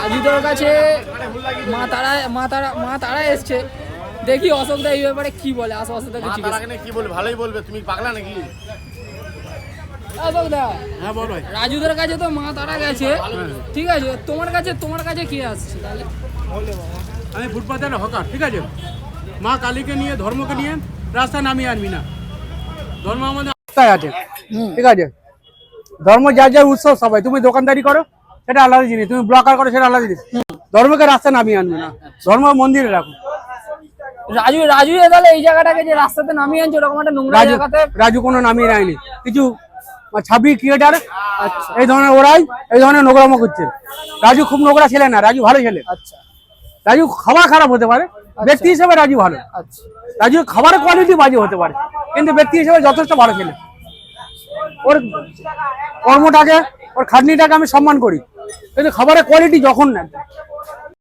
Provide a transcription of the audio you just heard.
রাজুদার কাছে মা তারা এসছে, দেখি অশোকদা এই ব্যাপারে কি বলে। অশোকদাকে কি বলবে? ভালোই বলবে। তুমি পাগলা নাকি? অশোকদা, হ্যাঁ বল ভাই। রাজুদার কাছে তো মা তারা গেছে, ঠিক আছে, তোমার কাছে কি আসছে তাহলে? আমি ফুটপাতের হকার, ঠিক আছে। মা কালীকে নিয়ে, ধর্মকে নিয়ে রাস্তা নামিয়ে আনবি না। ধর্ম আমাদের রাস্তায় আছে, ঠিক আছে। ধর্ম যার যার উৎসব সবাই। তুমি দোকানদারি করো সেটা আলাদা জিনিস, তুমি ব্লকার করো সেটা আলাদা জিনিস। ধর্মকে রাস্তা নামিয়ে আনবে না, ধর্ম মন্দিরে রাখো। রাজু তাহলে এই জায়গাটাকে যে রাস্তাতে নামিয়ে আনছে ওরকম একটা নোংরা জায়গাতে রাজু কোনো নামিয়ে নেয়নি। কিছু ছাবি ক্রিয়েটার এই ধরনের ওরাই এই ধরনের নোংরামো করছে। রাজু খুব নোংরা ছেলে না, রাজু ভালো ছেলে। আচ্ছা রাজু খাবার খারাপ হতে পারে, ব্যক্তি হিসেবে রাজু ভালো। আচ্ছা, রাজু খাবারের কোয়ালিটি বাজে হতে পারে, কিন্তু ব্যক্তি হিসেবে যথেষ্ট ভালো ছেলে। ওর কর্মটাকে, ওর খাটনিটাকে আমি সম্মান করি, কিন্তু খাবারের কোয়ালিটি যখন না